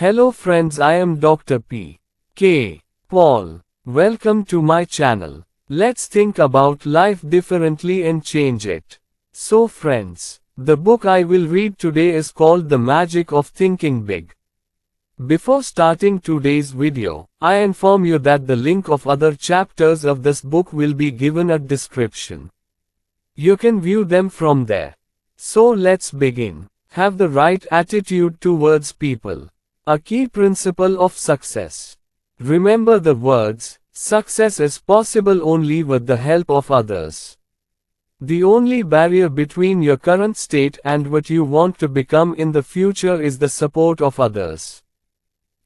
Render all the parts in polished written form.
Hello friends, I am Dr. P. K. Paul. Welcome to my channel. Let's think about life differently and change it. So friends, the book I will read today is called The Magic of Thinking Big. Before starting today's video, I inform you that the link of other chapters of this book will be given at description. You can view them from there. So let's begin. Have the right attitude towards people. A key principle of success. Remember the words, success is possible only with the help of others. The only barrier between your current state and what you want to become in the future is the support of others.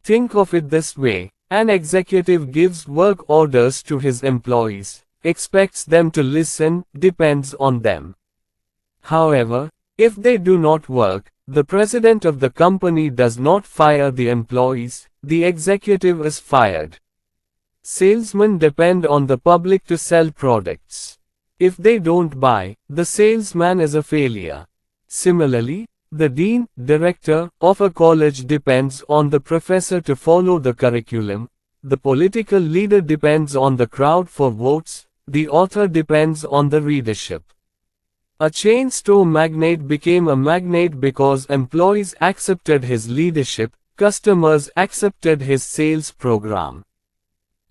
Think of it this way, an executive gives work orders to his employees, expects them to listen, depends on them. However, if they do not work, the president of the company does not fire the employees, the executive is fired. Salesmen depend on the public to sell products. If they don't buy, the salesman is a failure. Similarly, the dean, director, of a college depends on the professor to follow the curriculum, the political leader depends on the crowd for votes, the author depends on the readership. A chain store magnate became a magnate because employees accepted his leadership, customers accepted his sales program.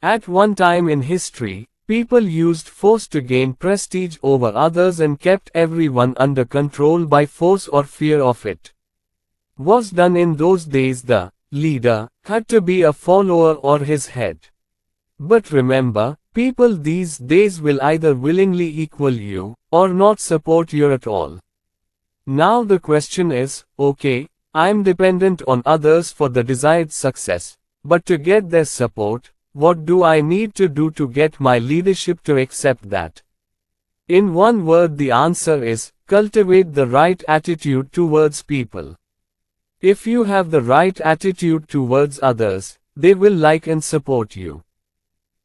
At one time in history, people used force to gain prestige over others and kept everyone under control by force or fear of it. Was done in those days, the leader had to be a follower or his head. But remember, people these days will either willingly equal you, or not support you at all. Now the question is, okay, I'm dependent on others for the desired success, but to get their support, what do I need to do to get my leadership to accept that? In one word, the answer is, cultivate the right attitude towards people. If you have the right attitude towards others, they will like and support you.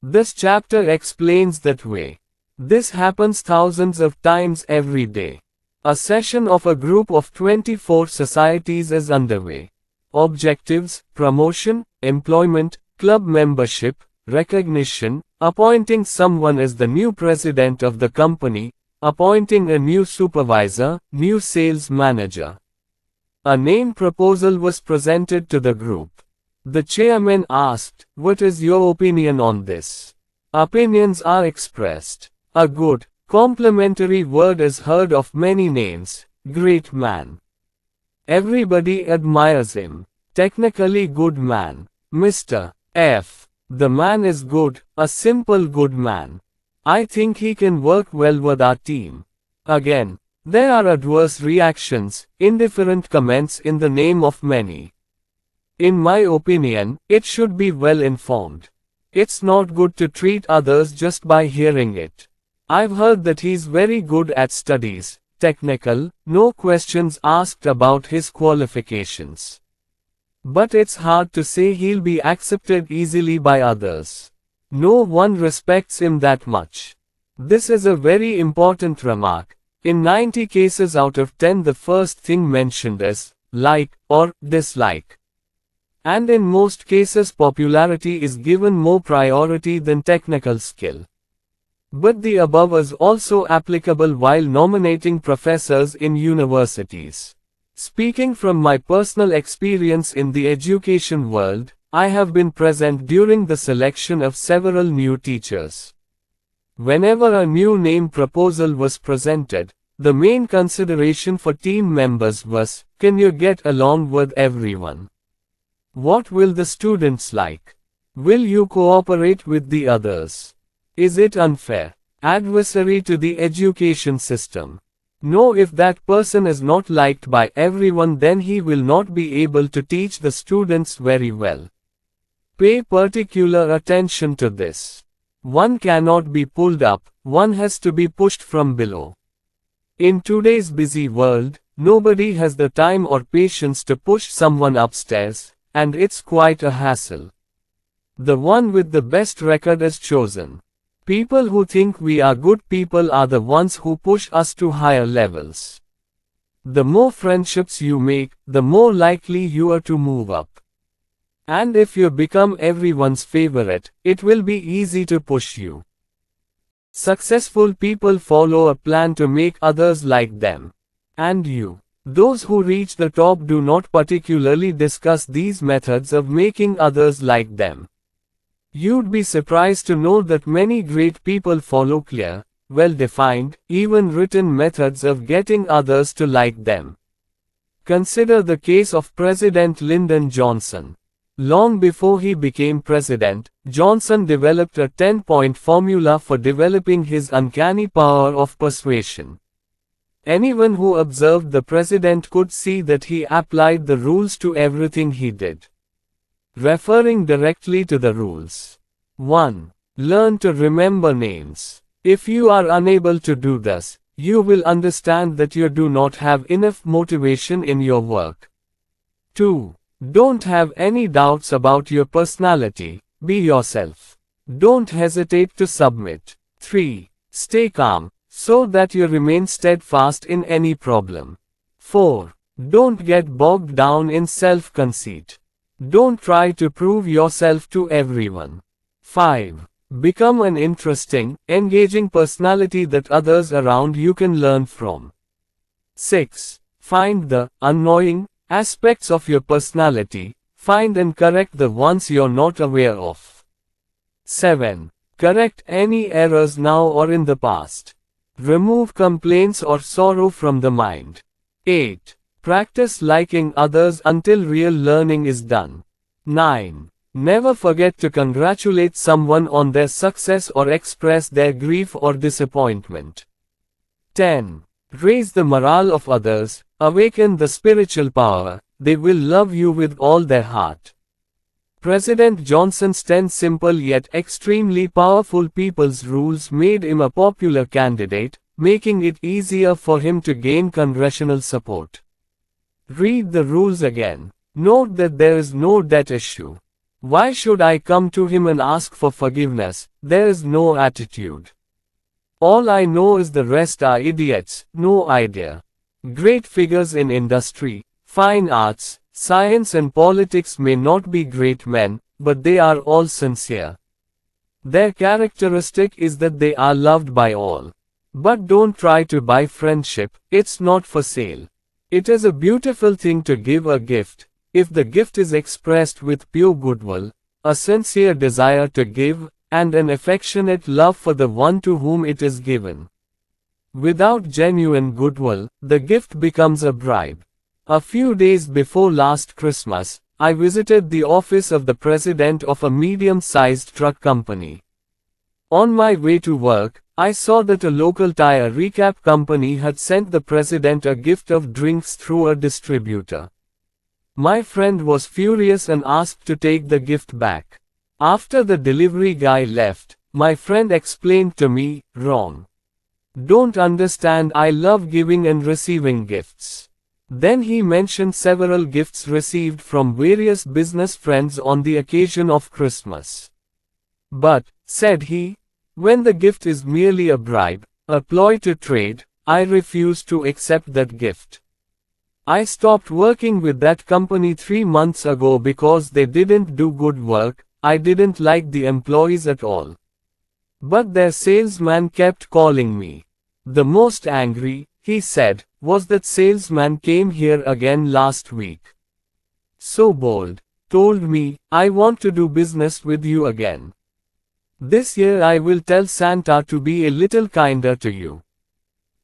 This chapter explains that way. This happens thousands of times every day. A session of a group of 24 societies is underway. Objectives, promotion, employment, club membership, recognition, appointing someone as the new president of the company, appointing a new supervisor, new sales manager. A name proposal was presented to the group. The chairman asked, "What is your opinion on this?" Opinions are expressed. A good, complimentary word is heard of many names. Great man. Everybody admires him. Technically good man. Mr. F. The man is good, a simple good man. I think he can work well with our team. Again, there are adverse reactions, indifferent comments in the name of many. In my opinion, it should be well informed. It's not good to treat others just by hearing it. I've heard that he's very good at studies, technical, no questions asked about his qualifications. But it's hard to say he'll be accepted easily by others. No one respects him that much. This is a very important remark. In 90 cases out of 10, the first thing mentioned is like or dislike. And in most cases, popularity is given more priority than technical skill. But the above is also applicable while nominating professors in universities. Speaking from my personal experience in the education world, I have been present during the selection of several new teachers. Whenever a new name proposal was presented, the main consideration for team members was, can you get along with everyone? What will the students like? Will you cooperate with the others? Is it unfair? Adversary to the education system? No, if that person is not liked by everyone, then he will not be able to teach the students very well. Pay particular attention to this. One cannot be pulled up, one has to be pushed from below. In today's busy world, nobody has the time or patience to push someone upstairs, and it's quite a hassle. The one with the best record is chosen. People who think we are good people are the ones who push us to higher levels. The more friendships you make, the more likely you are to move up. And if you become everyone's favorite, it will be easy to push you. Successful people follow a plan to make others like them. And you. Those who reach the top do not particularly discuss these methods of making others like them. You'd be surprised to know that many great people follow clear, well-defined, even written methods of getting others to like them. Consider the case of President Lyndon Johnson. Long before he became president, Johnson developed a 10-point formula for developing his uncanny power of persuasion. Anyone who observed the president could see that he applied the rules to everything he did. Referring directly to the rules. 1. Learn to remember names. If you are unable to do this, you will understand that you do not have enough motivation in your work. 2. Don't have any doubts about your personality, be yourself. Don't hesitate to submit. 3. Stay calm, so that you remain steadfast in any problem. 4. Don't get bogged down in self-conceit. Don't try to prove yourself to everyone. 5. Become an interesting, engaging personality that others around you can learn from. 6. Find the annoying aspects of your personality, find and correct the ones you're not aware of. 7. Correct any errors now or in the past. Remove complaints or sorrow from the mind. 8. Practice liking others until real learning is done. 9. Never forget to congratulate someone on their success or express their grief or disappointment. 10. Raise the morale of others, awaken the spiritual power, they will love you with all their heart. President Johnson's 10 simple yet extremely powerful people's rules made him a popular candidate, making it easier for him to gain congressional support. Read the rules again. Note that there is no debt issue. Why should I come to him and ask for forgiveness? There is no attitude. All I know is the rest are idiots, no idea. Great figures in industry, fine arts, science and politics may not be great men, but they are all sincere. Their characteristic is that they are loved by all. But don't try to buy friendship, it's not for sale. It is a beautiful thing to give a gift, if the gift is expressed with pure goodwill, a sincere desire to give, and an affectionate love for the one to whom it is given. Without genuine goodwill, the gift becomes a bribe. A few days before last Christmas, I visited the office of the president of a medium-sized truck company. On my way to work, I saw that a local tire recap company had sent the president a gift of drinks through a distributor. My friend was furious and asked to take the gift back. After the delivery guy left, my friend explained to me, wrong. Don't understand, I love giving and receiving gifts. Then he mentioned several gifts received from various business friends on the occasion of Christmas. But, said he, when the gift is merely a bribe, a ploy to trade, I refuse to accept that gift. I stopped working with that company 3 months ago because they didn't do good work. I didn't like the employees at all. But their salesman kept calling me. The most angry, he said, was that salesman came here again last week. So bold, told me, I want to do business with you again. This year I will tell Santa to be a little kinder to you.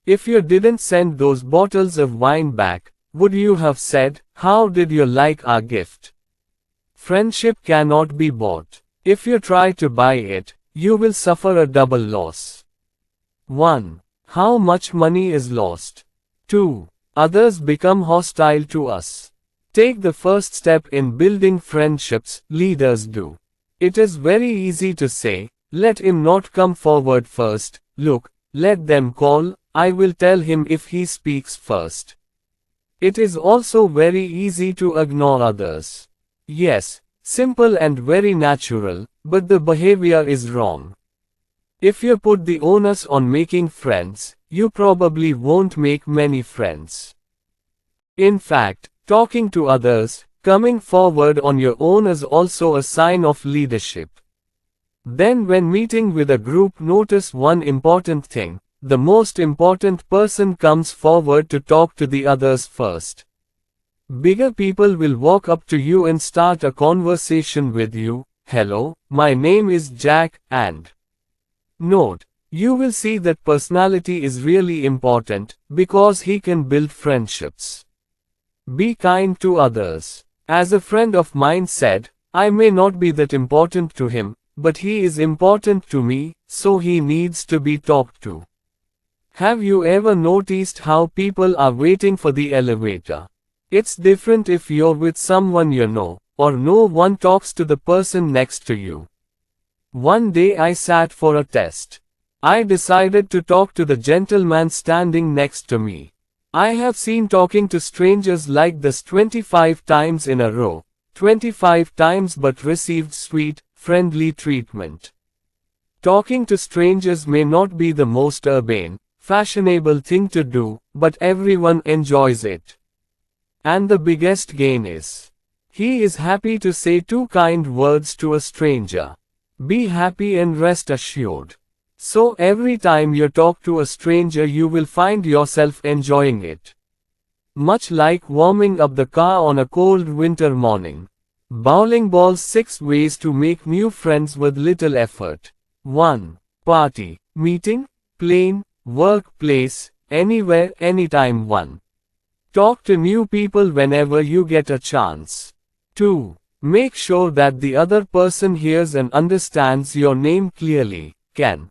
If you didn't send those bottles of wine back, would you have said, how did you like our gift? Friendship cannot be bought. If you try to buy it, you will suffer a double loss. 1. How much money is lost? 2. Others become hostile to us. Take the first step in building friendships, leaders do. It is very easy to say, let him not come forward first, look, let them call, I will tell him if he speaks first. It is also very easy to ignore others. Yes, simple and very natural, but the behavior is wrong. If you put the onus on making friends, you probably won't make many friends. In fact, talking to others, Coming forward on your own is also a sign of leadership. Then when meeting with a group, notice one important thing. The most important person comes forward to talk to the others first. Bigger people will walk up to you and start a conversation with you. Hello, my name is Jack, and note, you will see that personality is really important, because he can build friendships. Be kind to others. As a friend of mine said, I may not be that important to him, but he is important to me, so he needs to be talked to. Have you ever noticed how people are waiting for the elevator? It's different if you're with someone you know, or no one talks to the person next to you. One day I sat for a test. I decided to talk to the gentleman standing next to me. I have seen talking to strangers like this 25 times in a row, 25 times, but received sweet, friendly treatment. Talking to strangers may not be the most urbane, fashionable thing to do, but everyone enjoys it. And the biggest gain is, he is happy to say two kind words to a stranger. Be happy and rest assured. So every time you talk to a stranger, you will find yourself enjoying it. Much like warming up the car on a cold winter morning. Bowling balls: 6 ways to make new friends with little effort. 1. Party, meeting, plane, workplace, anywhere, anytime. 1. Talk to new people whenever you get a chance. 2. Make sure that the other person hears and understands your name clearly. Can.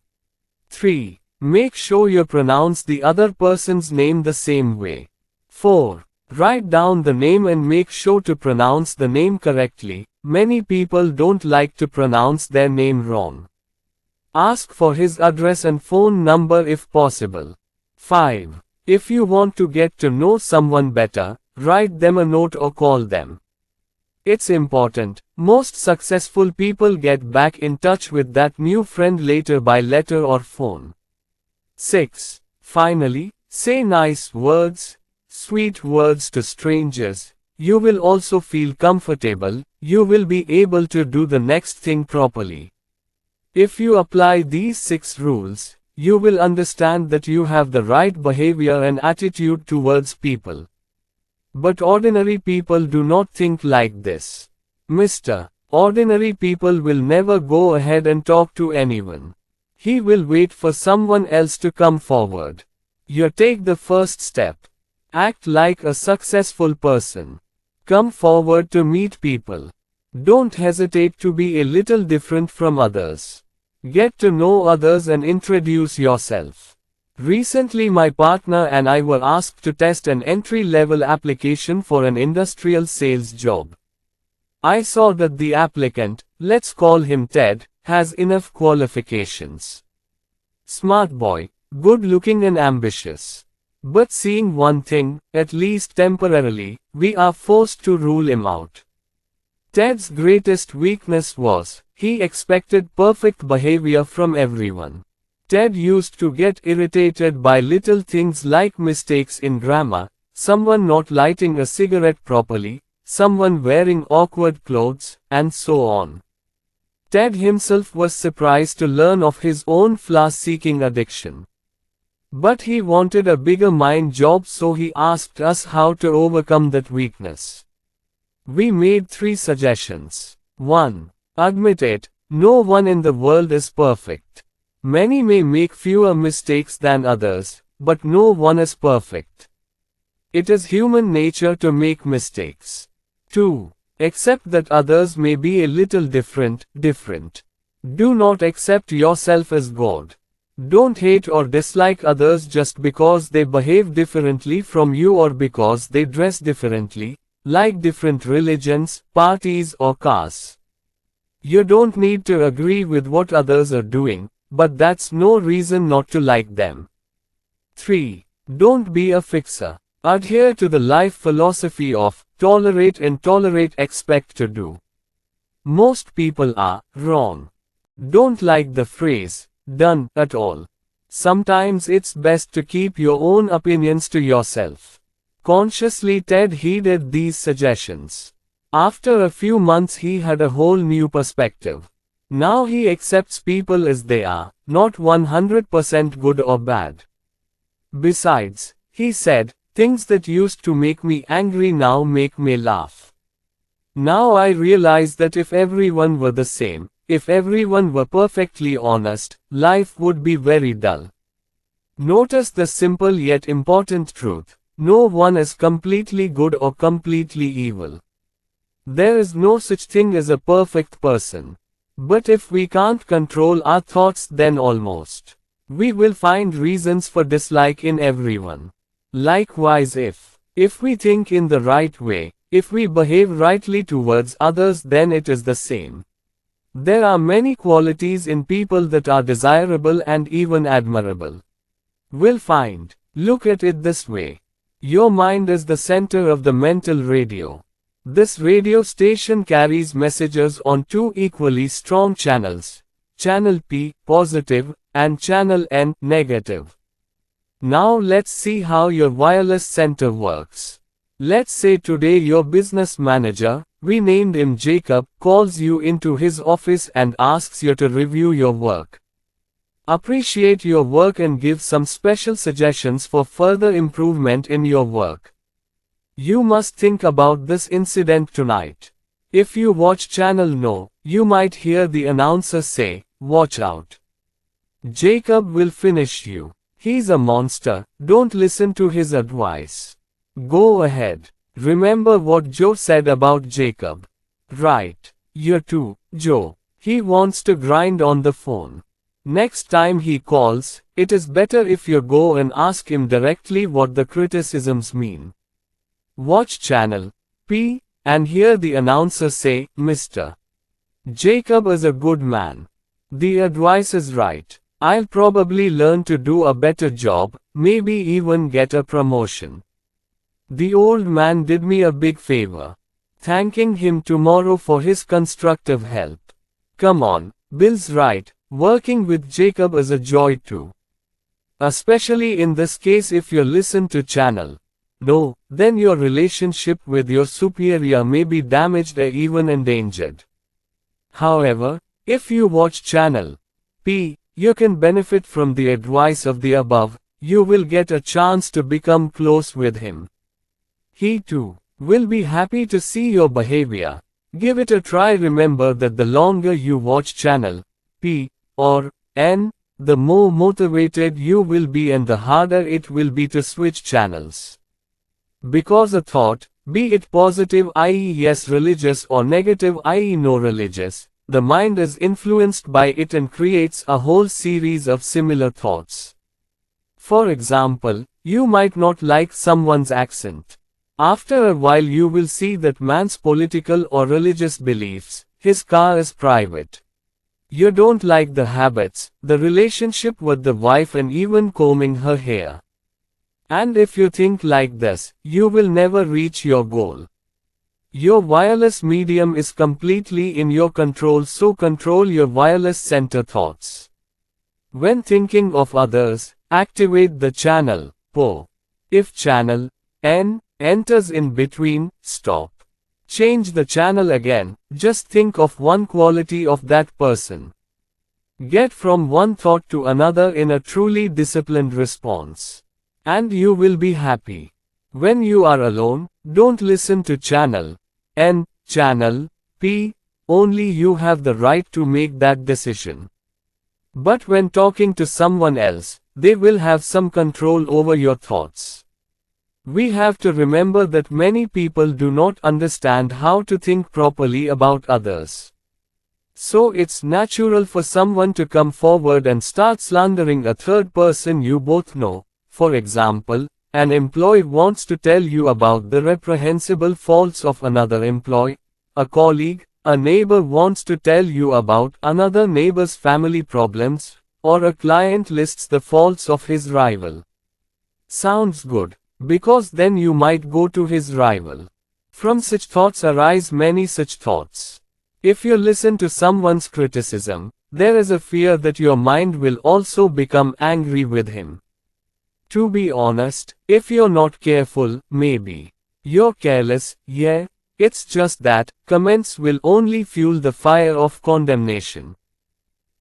3. Make sure you pronounce the other person's name the same way. 4. Write down the name and make sure to pronounce the name correctly. Many people don't like to pronounce their name wrong. Ask for his address and phone number if possible. 5. If you want to get to know someone better, write them a note or call them. It's important. Most successful people get back in touch with that new friend later by letter or phone. 6. Finally, say nice words, sweet words to strangers. You will also feel comfortable. You will be able to do the next thing properly. If you apply these 6 rules, you will understand that you have the right behavior and attitude towards people. But ordinary people do not think like this. Mr. Ordinary people will never go ahead and talk to anyone. He will wait for someone else to come forward. You take the first step. Act like a successful person. Come forward to meet people. Don't hesitate to be a little different from others. Get to know others and introduce yourself. Recently my partner and I were asked to test an entry-level application for an industrial sales job. I saw that the applicant, let's call him Ted, has enough qualifications. Smart boy, good-looking and ambitious. But seeing one thing, at least temporarily, we are forced to rule him out. Ted's greatest weakness was, he expected perfect behavior from everyone. Ted used to get irritated by little things like mistakes in grammar, someone not lighting a cigarette properly, someone wearing awkward clothes, and so on. Ted himself was surprised to learn of his own flaw-seeking addiction. But he wanted a bigger mind job, so he asked us how to overcome that weakness. We made 3 suggestions. 1. Admit it, no one in the world is perfect. Many may make fewer mistakes than others, but no one is perfect. It is human nature to make mistakes. 2. Accept that others may be a little different. Do not accept yourself as God. Don't hate or dislike others just because they behave differently from you or because they dress differently, like different religions, parties or castes. You don't need to agree with what others are doing, but that's no reason not to like them. 3. Don't be a fixer. Adhere to the life philosophy of tolerate and tolerate, expect to do. Most people are wrong. Don't like the phrase done at all. Sometimes it's best to keep your own opinions to yourself. Consciously Ted heeded these suggestions. After a few months he had a whole new perspective. Now he accepts people as they are, not 100% good or bad. Besides, he said, things that used to make me angry now make me laugh. Now I realize that if everyone were the same, if everyone were perfectly honest, life would be very dull. Notice the simple yet important truth. No one is completely good or completely evil. There is no such thing as a perfect person. But if we can't control our thoughts, then almost we will find reasons for dislike in everyone. Likewise, if we think in the right way, if we behave rightly towards others, then it is the same. There are many qualities in people that are desirable and even admirable. We'll find. Look at it this way. Your mind is the center of the mental radio. This radio station carries messages on two equally strong channels. Channel P, positive, and Channel N, negative. Now let's see how your wireless center works. Let's say today your business manager, we named him Jacob, calls you into his office and asks you to review your work. Appreciate your work and give some special suggestions for further improvement in your work. You must think about this incident tonight. If you watch Channel No, you might hear the announcer say, "Watch out. Jacob will finish you. He's a monster, don't listen to his advice. Go ahead. Remember what Joe said about Jacob. Right. You're too, Joe. He wants to grind on the phone. Next time he calls, it is better if you go and ask him directly what the criticisms mean. Watch Channel P and hear the announcer say, Mr. Jacob is a good man. The advice is right. I'll probably learn to do a better job, maybe even get a promotion. The old man did me a big favor. Thanking him tomorrow for his constructive help. Come on, Bill's right, working with Jacob is a joy too. Especially in this case if you listen to Channel No, then your relationship with your superior may be damaged or even endangered. However, if you watch Channel P, you can benefit from the advice of the above. You will get a chance to become close with him. He too will be happy to see your behavior. Give it a try. Remember that the longer you watch Channel P or N, the more motivated you will be and the harder it will be to switch channels. Because a thought, be it positive i.e. yes religious or negative i.e. no religious, the mind is influenced by it and creates a whole series of similar thoughts. For example, you might not like someone's accent. After a while you will see that man's political or religious beliefs, his car is private. You don't like the habits, the relationship with the wife and even combing her hair. And if you think like this, you will never reach your goal. Your wireless medium is completely in your control, so control your wireless center thoughts. When thinking of others, activate the channel PO. If Channel N enters in between, stop. Change the channel again, just think of one quality of that person. Get from one thought to another in a truly disciplined response. And you will be happy. When you are alone, don't listen to Channel N, Channel P, only you have the right to make that decision. But when talking to someone else, they will have some control over your thoughts. We have to remember that many people do not understand how to think properly about others. So it's natural for someone to come forward and start slandering a third person you both know. For example, an employee wants to tell you about the reprehensible faults of another employee. A colleague, a neighbor wants to tell you about another neighbor's family problems, or a client lists the faults of his rival. Sounds good, because then you might go to his rival. From such thoughts arise many such thoughts. If you listen to someone's criticism, there is a fear that your mind will also become angry with him. To be honest, if you're not careful, maybe you're careless, yeah, It's just that, comments will only fuel the fire of condemnation.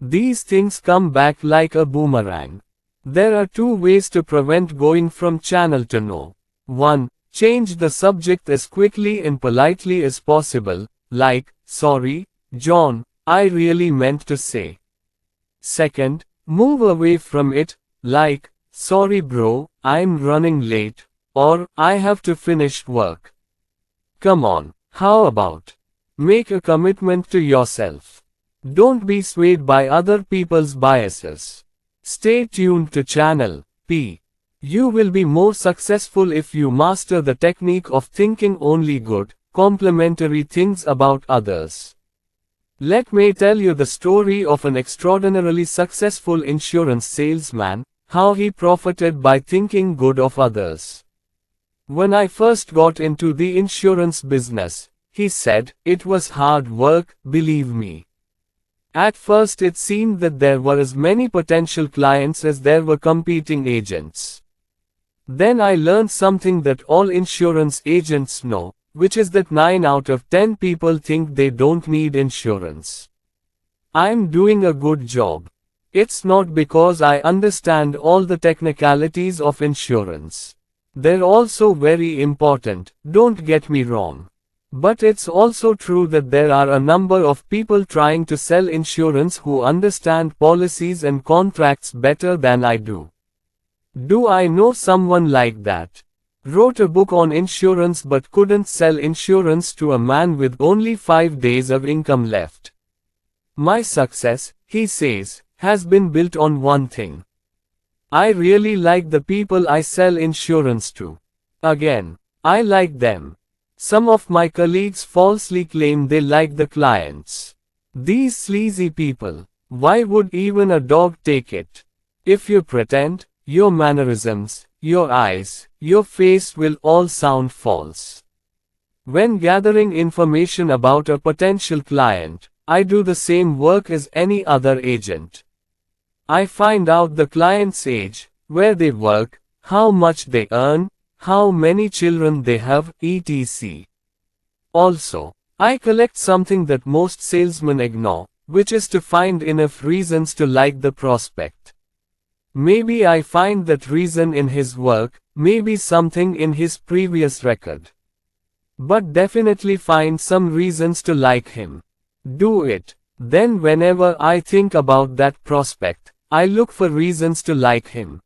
These things come back like a boomerang. There are two ways to prevent going from channel to no. 1. Change the subject as quickly and politely as possible, like, "Sorry, John, I really meant to say." 2nd, move away from it, like, "Sorry bro, I'm running late," or, "I have to finish work." Come on, how about? Make a commitment to yourself. Don't be swayed by other people's biases. Stay tuned to Channel P. You will be more successful if you master the technique of thinking only good, complimentary things about others. Let me tell you the story of an extraordinarily successful insurance salesman, how he profited by thinking good of others. When I first got into the insurance business, he said, it was hard work, believe me. At first it seemed that there were as many potential clients as there were competing agents. Then I learned something that all insurance agents know, which is that 9 out of 10 people think they don't need insurance. I'm doing a good job. It's not because I understand all the technicalities of insurance. They're also very important, don't get me wrong. But it's also true that there are a number of people trying to sell insurance who understand policies and contracts better than I do. Do I know someone like that? Wrote a book on insurance but couldn't sell insurance to a man with only 5 days of income left. My success, he says, has been built on one thing. I really like the people I sell insurance to. Again, I like them. Some of my colleagues falsely claim they like the clients. These sleazy people. Why would even a dog take it? If you pretend, your mannerisms, your eyes, your face will all sound false. When gathering information about a potential client, I do the same work as any other agent. I find out the client's age, where they work, how much they earn, how many children they have, etc. Also, I collect something that most salesmen ignore, which is to find enough reasons to like the prospect. Maybe I find that reason in his work, maybe something in his previous record. But definitely find some reasons to like him. Do it. Then whenever I think about that prospect, I look for reasons to like him.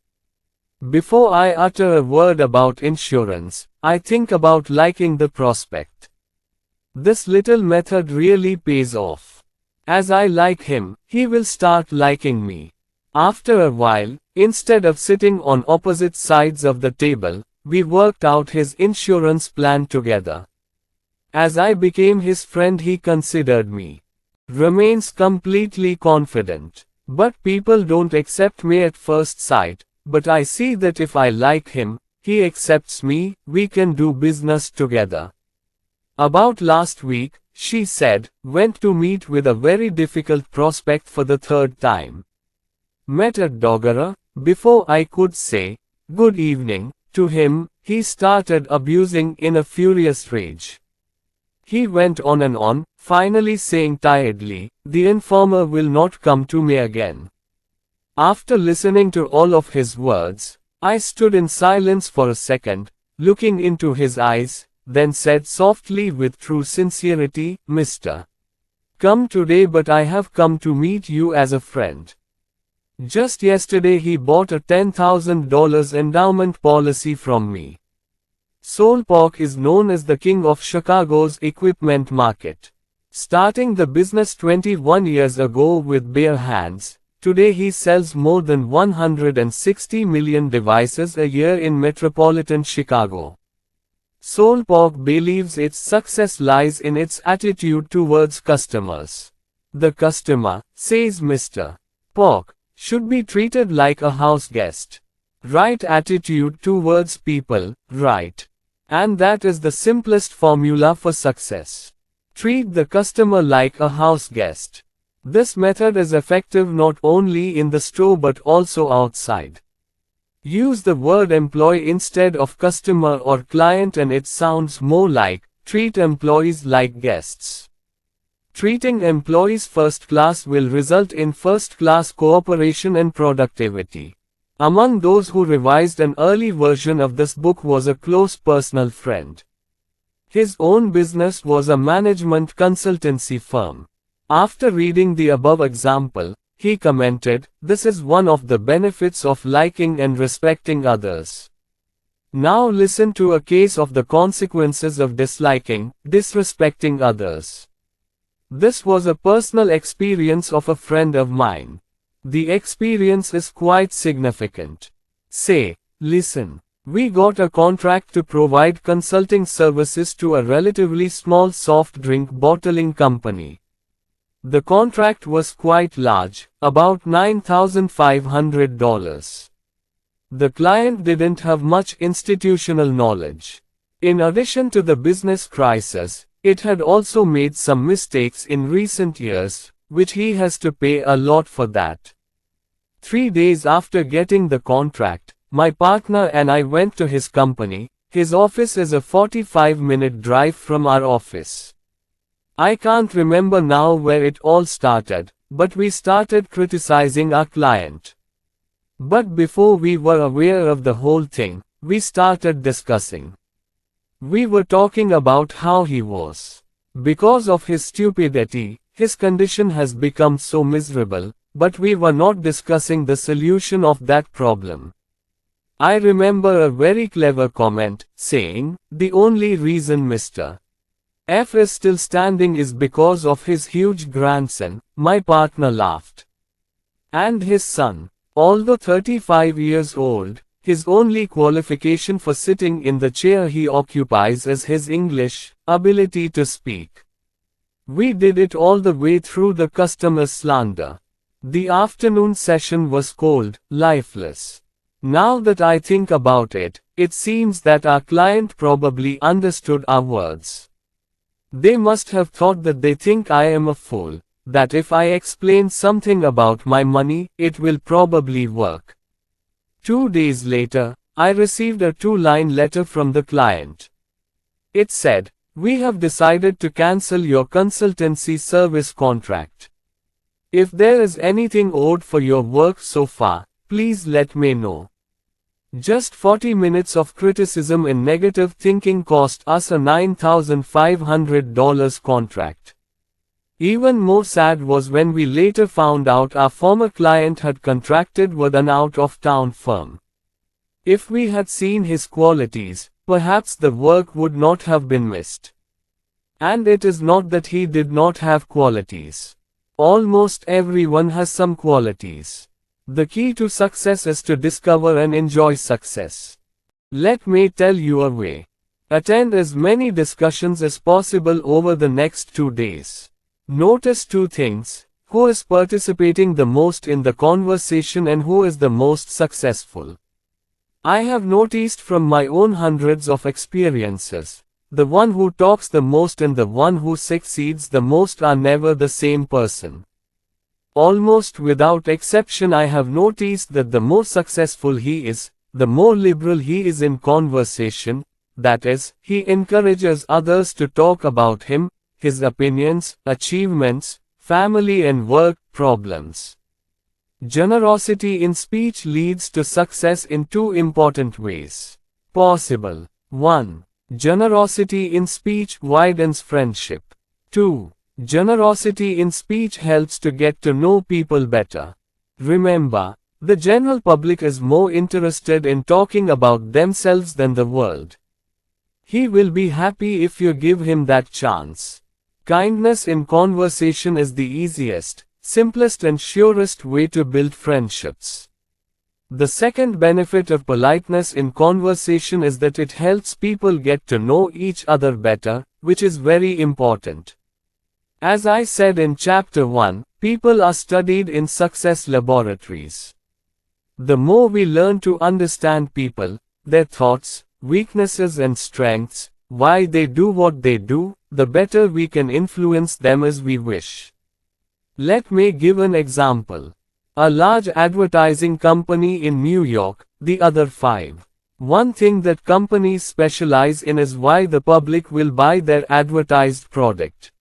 Before I utter a word about insurance, I think about liking the prospect. This little method really pays off. As I like him, he will start liking me. After a while, instead of sitting on opposite sides of the table, we worked out his insurance plan together. As I became his friend, he considered me. Remains completely confident. But people don't accept me at first sight, but I see that if I like him, he accepts me, we can do business together. About last week, she said, went to meet with a very difficult prospect for the 3rd time. Met at Dogara. Before I could say, "Good evening," to him, he started abusing in a furious rage. He went on and on, finally saying tiredly, "The informer will not come to me again." After listening to all of his words, I stood in silence for a second, looking into his eyes, then said softly with true sincerity, "Mr. Come today, but I have come to meet you as a friend. Just yesterday he bought a $10,000 endowment policy from me. Solpork is known as the king of Chicago's equipment market. Starting the business 21 years ago with bare hands, today he sells more than 160 million devices a year in metropolitan Chicago. Solpork believes its success lies in its attitude towards customers. The customer, says Mr. Pork, should be treated like a house guest. Right attitude towards people, right. And that is the simplest formula for success. Treat the customer like a house guest. This method is effective not only in the store but also outside. Use the word employee instead of customer or client and it sounds more like treat employees like guests. Treating employees first class will result in first class cooperation and productivity. Among those who revised an early version of this book was a close personal friend. His own business was a management consultancy firm. After reading the above example, he commented, "This is one of the benefits of liking and respecting others." Now listen to a case of the consequences of disliking, disrespecting others. This was a personal experience of a friend of mine. The experience is quite significant. Say, listen. We got a contract to provide consulting services to a relatively small soft drink bottling company. The contract was quite large, about $9,500. The client didn't have much institutional knowledge. In addition to the business crisis, it had also made some mistakes in recent years, which he has to pay a lot for that. 3 days after getting the contract, my partner and I went to his company. His office is a 45-minute drive from our office. I can't remember now where it all started, but we started criticizing our client. But before we were aware of the whole thing, we started discussing. We were talking about how he was. Because of his stupidity, his condition has become so miserable, but we were not discussing the solution of that problem. I remember a very clever comment, saying, "The only reason Mr. F is still standing is because of his huge grandson." My partner laughed. And his son, although 35 years old, his only qualification for sitting in the chair he occupies is his English ability to speak. We did it all the way through the customer's slander. The afternoon session was cold, lifeless. Now that I think about it, it seems that our client probably understood our words. They must have thought that they think I am a fool, that if I explain something about my money, it will probably work. 2 days later, I received a 2-line letter from the client. It said, "We have decided to cancel your consultancy service contract. If there is anything owed for your work so far, please let me know." Just 40 minutes of criticism and negative thinking cost us a $9,500 contract. Even more sad was when we later found out our former client had contracted with an out-of-town firm. If we had seen his qualities, perhaps the work would not have been missed. And it is not that he did not have qualities. Almost everyone has some qualities. The key to success is to discover and enjoy success. Let me tell you a way. Attend as many discussions as possible over the next 2 days. Notice 2 things: who is participating the most in the conversation and who is the most successful. I have noticed from my own hundreds of experiences, the one who talks the most and the one who succeeds the most are never the same person. Almost without exception I have noticed that the more successful he is, the more liberal he is in conversation, that is, he encourages others to talk about him, his opinions, achievements, family and work problems. Generosity in speech leads to success in 2 important ways. Possible. 1. Generosity in speech widens friendship. 2. Generosity in speech helps to get to know people better. Remember, the general public is more interested in talking about themselves than the world. He will be happy if you give him that chance. Kindness in conversation is the easiest, simplest and surest way to build friendships. The second benefit of politeness in conversation is that it helps people get to know each other better, which is very important. As I said in Chapter 1, people are studied in success laboratories. The more we learn to understand people, their thoughts, weaknesses and strengths, why they do what they do, the better we can influence them as we wish. Let me give an example. A large advertising company in New York, the other 5 One thing that companies specialize in is why the public will buy their advertised product.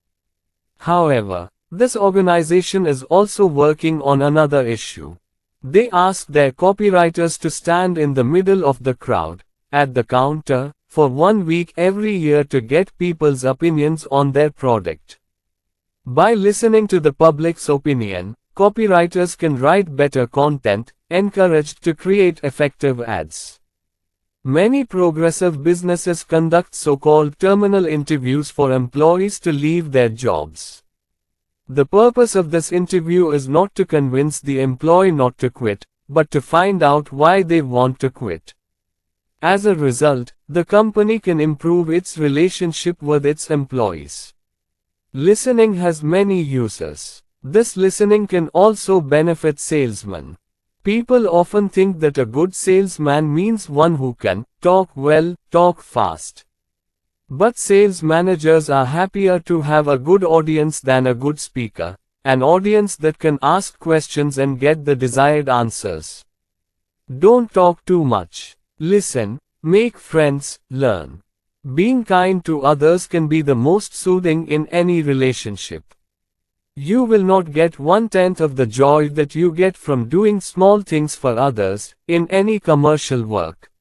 However, this organization is also working on another issue. They ask their copywriters to stand in the middle of the crowd, at the counter, for 1 week every year to get people's opinions on their product. By listening to the public's opinion, copywriters can write better content, encouraged to create effective ads. Many progressive businesses conduct so-called terminal interviews for employees to leave their jobs. The purpose of this interview is not to convince the employee not to quit, but to find out why they want to quit. As a result, the company can improve its relationship with its employees. Listening has many uses. This listening can also benefit salesmen. People often think that a good salesman means one who can talk well, talk fast. But sales managers are happier to have a good audience than a good speaker, an audience that can ask questions and get the desired answers. Don't talk too much. Listen, make friends, learn. Being kind to others can be the most soothing in any relationship. You will not get 1/10 of the joy that you get from doing small things for others, in any commercial work.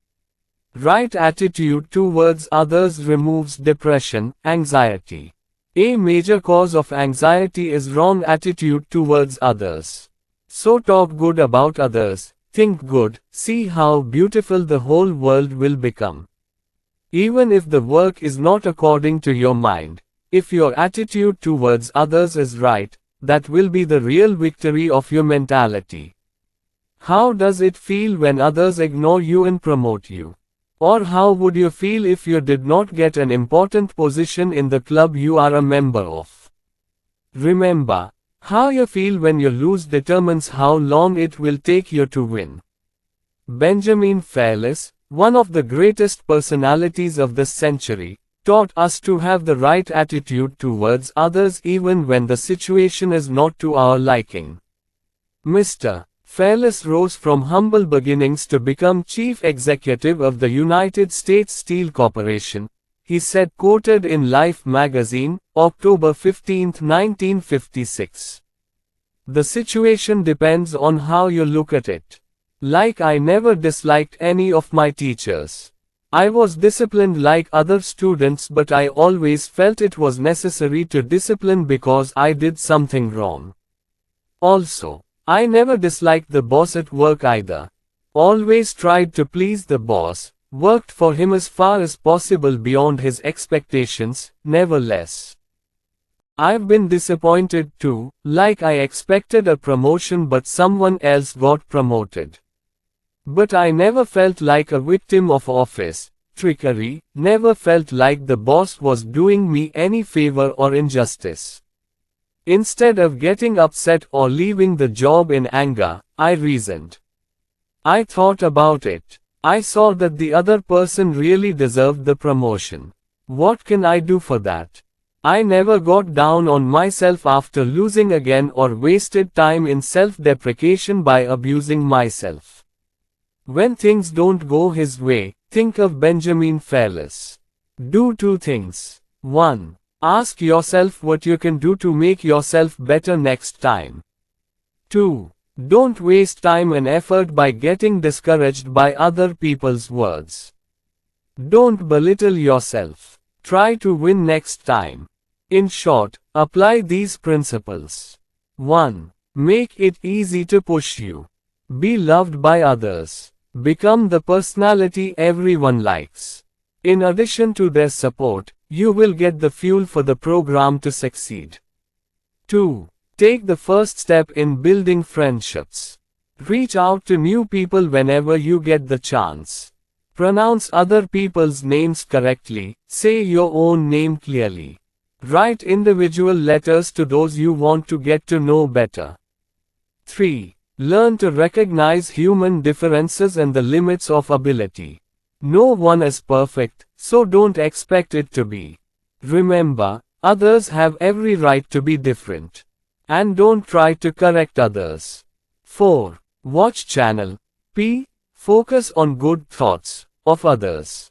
Right attitude towards others removes depression, anxiety. A major cause of anxiety is wrong attitude towards others. So talk good about others, think good, see how beautiful the whole world will become. Even if the work is not according to your mind, if your attitude towards others is right, that will be the real victory of your mentality. How does it feel when others ignore you and promote you? Or how would you feel if you did not get an important position in the club you are a member of? Remember, how you feel when you lose determines how long it will take you to win. Benjamin Fearless, one of the greatest personalities of this century, taught us to have the right attitude towards others even when the situation is not to our liking. Mr. Fearless rose from humble beginnings to become chief executive of the United States Steel Corporation, he said, quoted in Life magazine, October 15, 1956. The situation depends on how you look at it. Like I never disliked any of my teachers. I was disciplined like other students, but I always felt it was necessary to discipline because I did something wrong. Also, I never disliked the boss at work either. Always tried to please the boss, worked for him as far as possible beyond his expectations, never less. I've been disappointed too, like I expected a promotion but someone else got promoted. But I never felt like a victim of office trickery, never felt like the boss was doing me any favor or injustice. Instead of getting upset or leaving the job in anger, I reasoned. I thought about it. I saw that the other person really deserved the promotion. What can I do for that? I never got down on myself after losing again or wasted time in self-deprecation by abusing myself. When things don't go his way, think of Benjamin Fearless. Do two things. 1. Ask yourself what you can do to make yourself better next time. 2. Don't waste time and effort by getting discouraged by other people's words. Don't belittle yourself. Try to win next time. In short, apply these principles. 1. Make it easy to push you. Be loved by others. Become the personality everyone likes. In addition to their support, you will get the fuel for the program to succeed. 2. Take the first step in building friendships. Reach out to new people whenever you get the chance. Pronounce other people's names correctly, say your own name clearly. Write individual letters to those you want to get to know better. 3. Learn to recognize human differences and the limits of ability. No one is perfect, so don't expect it to be. Remember, others have every right to be different. And don't try to correct others. 4. Watch channel P. Focus on good thoughts, of others.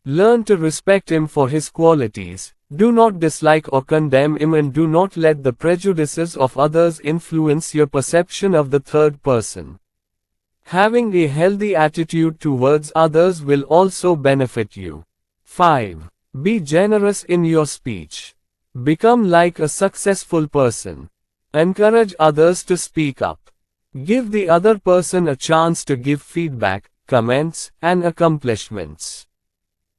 Learn to respect him for his qualities. Do not dislike or condemn him, and do not let the prejudices of others influence your perception of the third person. Having a healthy attitude towards others will also benefit you. 5. Be generous in your speech. Become like a successful person. Encourage others to speak up. Give the other person a chance to give feedback, comments, and accomplishments.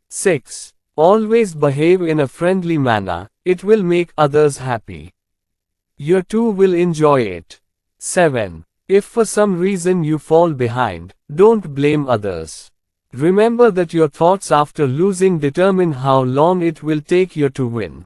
6. Always behave in a friendly manner. It will make others happy. You too will enjoy it. 7. If for some reason you fall behind, don't blame others. Remember that your thoughts after losing determine how long it will take you to win.